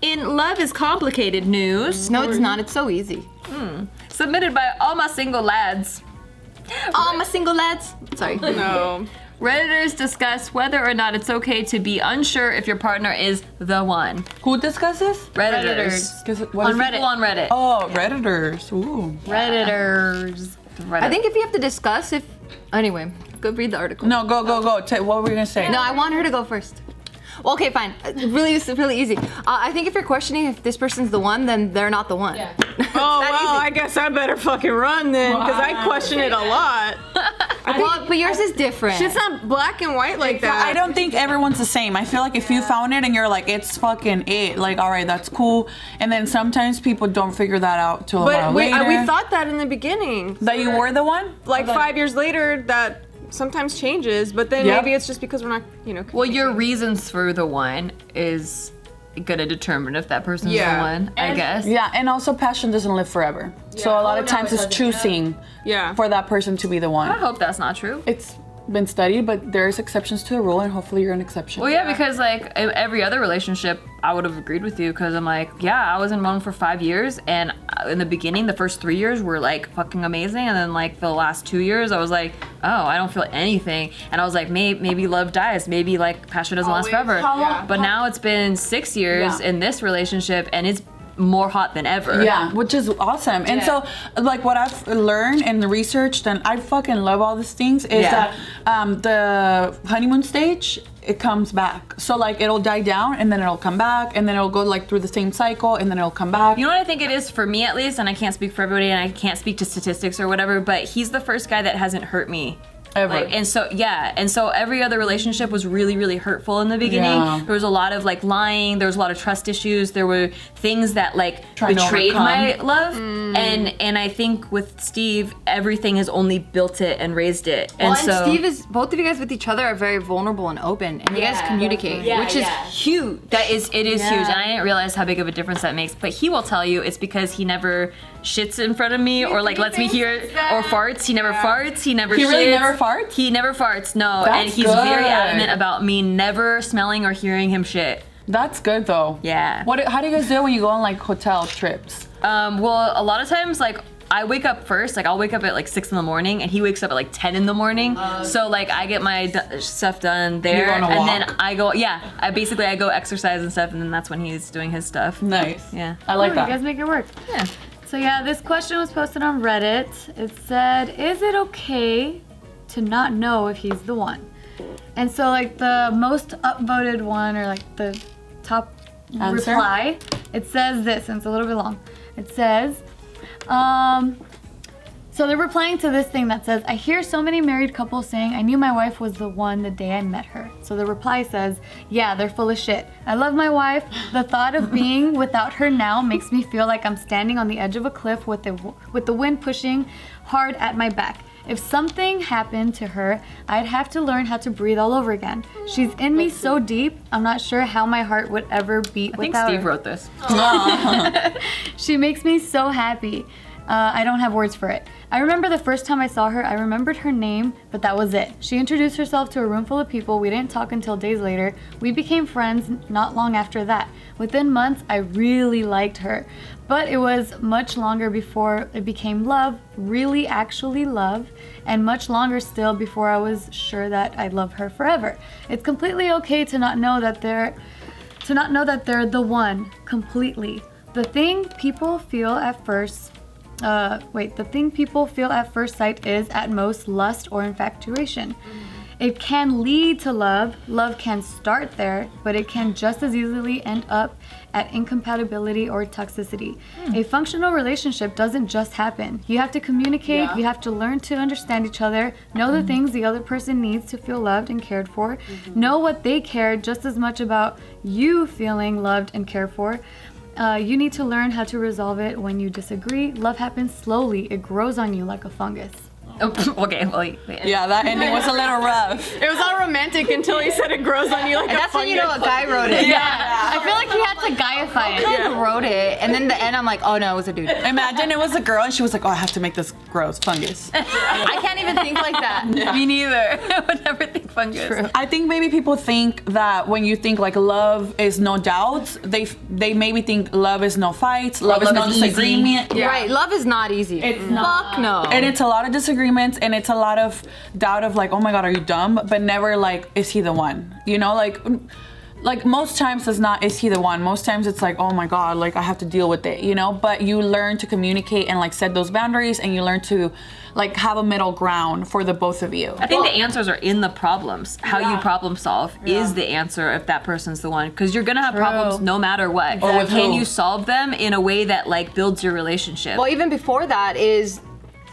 In Love is Complicated news. No, it's not. It's so easy. Submitted by all my single lads. All my single lads. Sorry. No. Redditors discuss whether or not it's okay to be unsure if your partner is the one. Who discusses? Redditors. What On is it? Reddit. People on Reddit. Oh, Redditors. Ooh. Redditors. Reddit. I think if you have to discuss if... Anyway, go read the article. No, go. What were you gonna say? No, I want her to go first. Well, okay, fine. Really easy. I think if you're questioning if this person's the one, then they're not the one. Oh, well, I guess I better fucking run then, because I question it a lot. Well, but yours is different. Shit's not black and white like that. I don't think everyone's the same. I feel like if you found it and you're like, it's fucking it, like, all right, that's cool. And then sometimes people don't figure that out till a while But later. we thought that in the beginning. that you were the one? Like 5 years later, that sometimes changes, but then Yeah. maybe it's just because we're not, Well, your reasons for the one is gonna determine if that person's the Yeah. one, I guess. Yeah, and also passion doesn't live forever. So a lot of times it's choosing for that person to be the I one. hope that's not true. It's been studied, but there's exceptions to the rule, and hopefully you're an exception. Well, yeah, because like in every other relationship, I would have agreed with you because I'm like, yeah, I was in one for 5 years, and in the beginning, the first 3 years were like fucking amazing, and then like the last 2 years, I was like, oh, I don't feel anything, and I was like, maybe love dies, maybe like passion doesn't last forever. But now it's been 6 years in this relationship, and it's more hot than ever. Yeah, which is awesome. And so, like, what I've learned and researched, and I fucking love all these things, is that the honeymoon stage, it comes back. So, like, it'll die down, and then it'll come back, and then it'll go, like, through the same cycle, and then it'll come back. You know what I think it is for me, at least, and I can't speak for everybody, and I can't speak to statistics or whatever, but he's the first guy that hasn't hurt me. Ever. Like, and so every other relationship was really, really hurtful in the beginning. Yeah. There was a lot of like lying. There was a lot of trust issues. There were things that like Trying to betrayed overcome. my love. And I think with Steve, everything has only built it and raised it. Well, And so Steve is, both of you guys with each other are very vulnerable and open, and you guys communicate, which is huge. it is huge, and I didn't realize how big of a difference that makes. But he will tell you it's because he never shits in front of me or like lets me hear or farts. He never farts. He never. He shits. really never farts? He never farts. No, and That's he's good. very adamant about me never smelling or hearing him shit. That's good, though. Yeah. How do you guys do it when you go on, like, hotel trips? Well, a lot of times, like, I wake up first, like I'll wake up at like 6 in the morning and he wakes up at like 10 in the morning. So like I get my stuff done there go on a and walk? then I go, I go exercise and stuff and then that's when he's doing his stuff. Nice. Yeah. I like You that. guys make it work. Yeah. So yeah, this question was posted on Reddit. It said, is it okay to not know if he's the one? And so like the most upvoted one or like the top Answer? reply, it says this, and it's a little bit long. It says, so they're replying to this thing that says, I hear so many married couples saying, I knew my wife was the one the day I met her. So the reply says, yeah, they're full of shit. I love my wife. The thought of being without her now makes me feel like I'm standing on the edge of a cliff with the wind pushing hard at my back. If something happened to her, I'd have to learn how to breathe all over again. She's in me so deep, I'm not sure how my heart would ever beat I think without Steve her. wrote this. She makes me so happy. I don't have words for it. I remember the first time I saw her, I remembered her name, but that was it. She introduced herself to a room full of people. We didn't talk until days later. We became friends not long after that. Within months, I really liked her. But it was much longer before it became love, really actually love, and much longer still before I was sure that I'd love her forever. It's completely okay to not know that they're the one completely. The thing people feel at first sight is at most lust or infatuation. It can lead to love. Love can start there, but it can just as easily end up at incompatibility or toxicity. A functional relationship doesn't just happen. You have to communicate, you have to learn to understand each other, know the things the other person needs to feel loved and cared for, know what they care just as much about you feeling loved and cared for. You need to learn how to resolve it when you disagree. Love happens slowly. It grows on you like a fungus. Okay, well, Yeah, that ending was a little rough. It was all romantic until he said it grows on you like And a that's when you know a fungus. guy wrote it. I feel like he had to guyify it. Kind of wrote it, and then the end, I'm like, oh no, it was a dude. Imagine it was a girl and she was like, oh, I have to make this gross fungus. I can't even think like that. me neither. I would never think fungus. True. I think maybe people think that when you think like love is no doubts, they maybe think love is no fights, love is love no is easy. disagreement. Right, love is not easy. It's Fuck no. And it's a lot of disagreements and it's a lot of doubt of like, oh my God, are you dumb? But never like, is he the one? You know, like most times it's not, is he the one? Most times it's like, oh my God, like I have to deal with it, you know? But you learn to communicate and like set those boundaries and you learn to like have a middle ground for the both of you. I think the answers are in the problems. How you problem solve is the answer if that person's the one. Because you're gonna have problems no matter what. Or with Can who? you solve them in a way that like builds your relationship? Well, even before that is,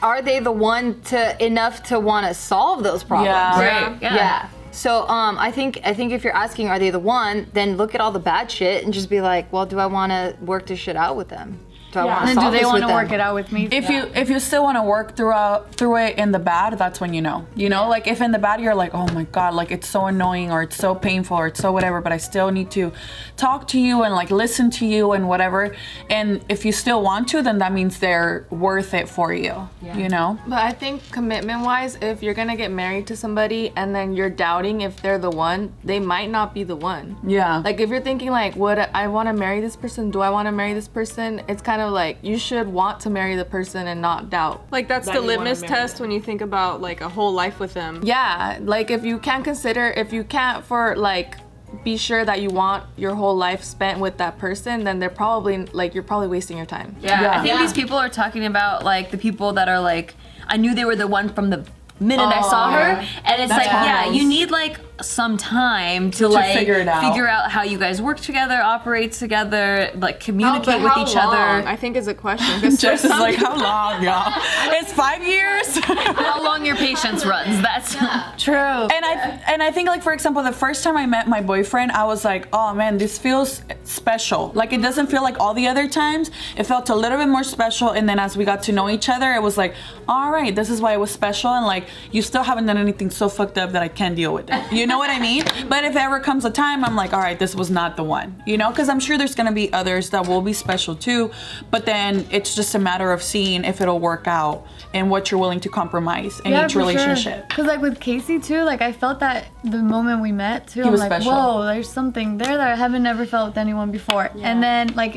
are they the one enough to want to solve those problems? Yeah. Right. Yeah. So I think if you're asking, are they the one? Then look at all the bad shit and just be like, well, do I want to work this shit out with them? Do I want to And solve do they this want with to them? work it out with me? If you still want to work through it in the bad, that's when you know. You know, like if in the bad you're like, oh my God, like it's so annoying or it's so painful or it's so whatever, but I still need to talk to you and like listen to you and whatever. And if you still want to, then that means they're worth it for you. You know? But I think commitment-wise, if you're gonna get married to somebody and then you're doubting if they're the one, they might not be the one. Yeah. Like if you're thinking like, would I want to marry this person? Do I want to marry this person? It's kind of like you should want to marry the person and not doubt. Like that's that the you wanna litmus marry test them. when you think about like a whole life with them. Yeah, like if you can't for like be sure that you want your whole life spent with that person, then they're probably like you're probably wasting your time. Yeah, I think these people are talking about like the people that are like, I knew they were the one from the minute I saw her, and it's That's like, yeah, hormones. you need like some time to like figure it out. figure out how you guys work together, operate together, like But communicate with how each long, other. I think is a question. 'Cause Jess for is some like, people- how long, y'all? It's 5 years. How long your patience runs. That's True. And I think like for example the first time I met my boyfriend I was like, oh man, this feels special. Like it doesn't feel like all the other times. It felt a little bit more special, and then as we got to know each other it was like, all right, this is why it was special, and like you still haven't done anything so fucked up that I can't deal with it. You know what I mean? But if ever comes a time I'm like, all right, this was not the one, you know, because I'm sure there's gonna be others that will be special too, but then it's just a matter of seeing if it'll work out and what you're willing to compromise in each relationship. Because like with Casey too, like I felt that the moment we met too. He I'm was like, special. whoa, there's something there that I haven't ever felt with anyone before. And then like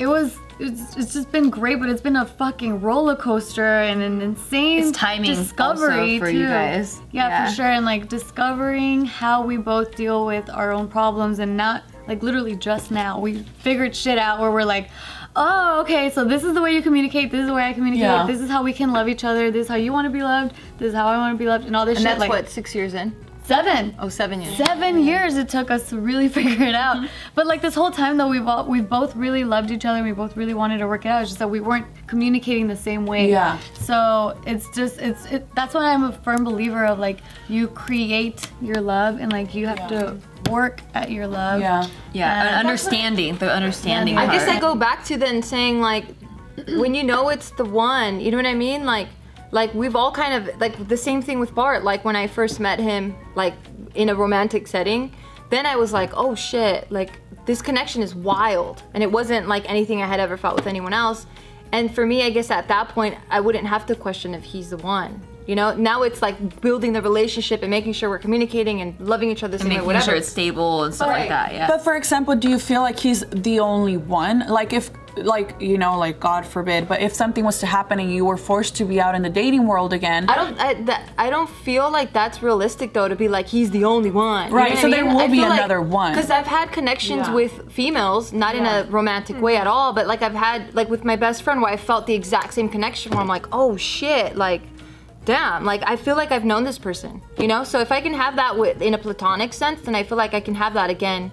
it's just been great, but it's been a fucking roller coaster and an insane It's timing discovery also for too. you guys. Yeah, Yeah. for sure. And like discovering how we both deal with our own problems, and not like literally just now we figured shit out where we're like, oh, okay, so this is the way you communicate, this is the way I communicate, Yeah. this is how we can love each other, this is how you want to be loved, this is how I want to be loved, and all this And shit. that's like what, 6 years in? 7. Oh, 7 years. 7 years it took us to really figure it out. But like this whole time though, we've both really loved each other. We both really wanted to work it out. It's just that we weren't communicating the same way. Yeah. So it's just that's why I'm a firm believer of like you create your love and like you have to work at your love. Yeah. yeah, And- the understanding. I part. guess I go back to then saying like, when you know it's the one, you know what I mean? Like we've all kind of, like the same thing with Bart. Like when I first met him, like in a romantic setting, then I was like, oh shit, like this connection is wild. And it wasn't like anything I had ever felt with anyone else. And for me, I guess at that point, I wouldn't have to question if he's the one. You know, now it's like building the relationship and making sure we're communicating and loving each other the same way, making whatever. sure it's stable and stuff like that. Yeah. But for example, do you feel like he's the only one? Like if, like, you know, like God forbid, but if something was to happen and you were forced to be out in the dating world again. I don't feel like that's realistic though, to be like he's the only one. Right, so there will be another one. Because I've had connections with females, not in a romantic way at all, but like I've had, like with my best friend where I felt the exact same connection where I'm like, oh shit, like damn, like I feel like I've known this person, you know? So if I can have that in a platonic sense, then I feel like I can have that again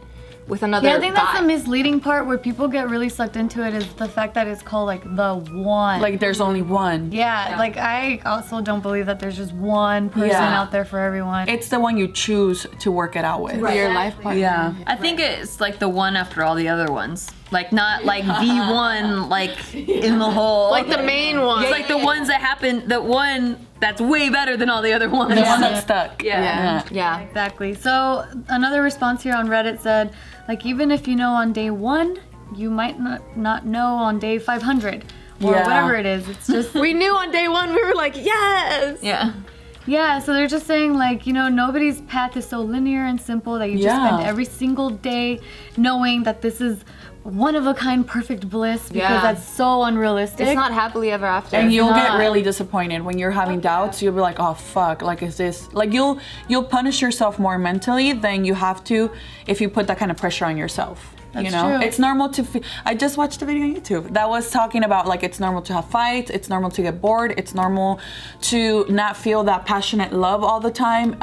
with another Yeah, I think that's guy. the misleading part where people get really sucked into it, is the fact that it's called like the one. Like there's only one. yeah, like I also don't believe that there's just one person Yeah. out there for everyone. It's the one you choose to work it out with. Your life partner. Yeah. I think it's like the one after all the other ones. Like not like the one like in the whole. Like the main one. It's like the ones that happen. The one that's way better than all the other ones. The one that's stuck. Yeah. Exactly. So another response here on Reddit said, like, even if you know on day 1, you might not know on day 500 or whatever it is. It's just We knew on day 1, we were like, yes! yeah. So they're just saying, like, you know, nobody's path is so linear and simple that you just spend every single day knowing that this is one of a kind perfect bliss, because that's so unrealistic. It's not happily ever after. And you'll get really disappointed when you're having doubts. You'll be like, oh fuck, like is this like you'll punish yourself more mentally than you have to if you put that kind of pressure on yourself. That's you know, true. it's normal to feel. I just watched a video on YouTube that was talking about like it's normal to have fights, it's normal to get bored, it's normal to not feel that passionate love all the time,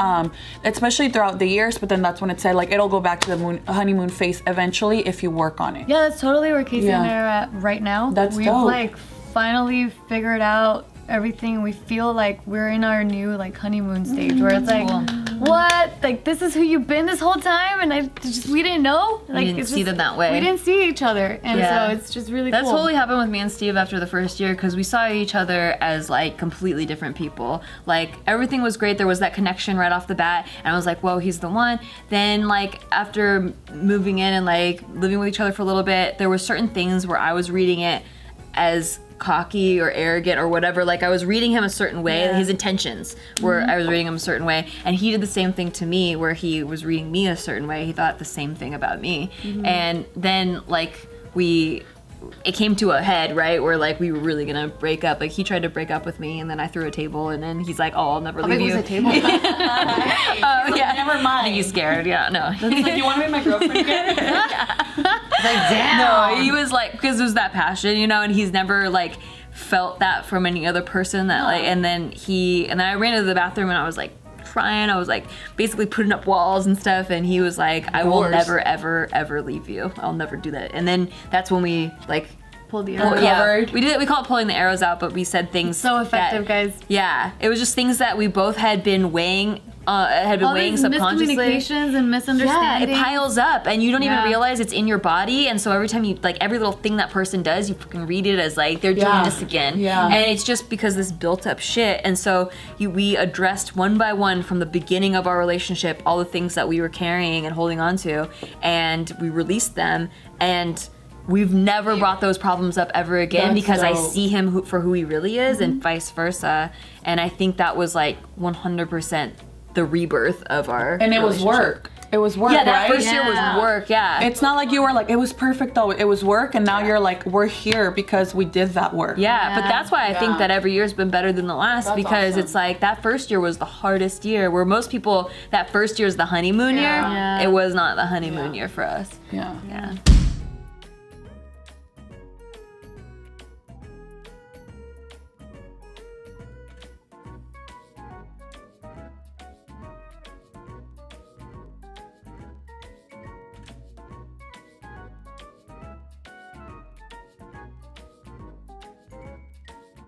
especially throughout the years. But then that's when it said like it'll go back to the honeymoon phase eventually if you work on it. Yeah, that's totally where Casey and I are at right now. We've dope. Like finally figured out everything. We feel like we're in our new like honeymoon stage where it's like, what? Like this is who you've been this whole time, and we didn't know. Like We didn't see them that way. We didn't see each other, and so it's just really That's cool. totally happened with me and Steve after the first year, because we saw each other as like completely different people. Like everything was great. There was that connection right off the bat, and I was like, whoa, he's the one. Then like after moving in and like living with each other for a little bit, there were certain things where I was reading it as cocky or arrogant or whatever. Like I was reading him a certain way, his intentions were I was reading him a certain way, and he did the same thing to me where he was reading me a certain way. He thought the same thing about me. And then like it came to a head, right, where like we were really gonna break up. Like he tried to break up with me, and then I threw a table, and then he's like, oh, I'll never leave you. It was a table. Yeah, never mind. I think he's scared. Yeah, no. It's like, you want to be my girlfriend again? Like, damn. No, he was like, because it was that passion, you know, and he's never like felt that from any other person. That like, and then I ran into the bathroom and I was like crying. I was like basically putting up walls and stuff, and he was like, I will never ever ever leave you. I'll never do that. And then that's when we like pulled the Well, arrow. yeah, we did. We call it pulling the arrows out, but we said things So effective, guys. Yeah, it was just things that we both had been weighing. All Weighing these subconsciously. miscommunications and Yeah, misunderstandings. it piles up, and you don't even realize it's in your body. And so every time you like every little thing that person does, you fucking read it as like they're doing this again. Yeah. And it's just because this built up shit. And so we addressed one by one from the beginning of our relationship all the things that we were carrying and holding on to, and we released them. And we've never brought those problems up ever again, because I see him for who he really is, and vice versa. And I think that was like 100% the rebirth of our And it was relationship. work. It was work, Yeah, that right? first year was work, yeah. It's not like you were like, it was perfect though. It was work, and now you're like, we're here because we did that work. Yeah, but that's why I think that every year's been better than the last, because it's like that first year was the hardest year, where most people, that first year is the honeymoon year. Yeah. It was not the honeymoon year for us. Yeah. Yeah.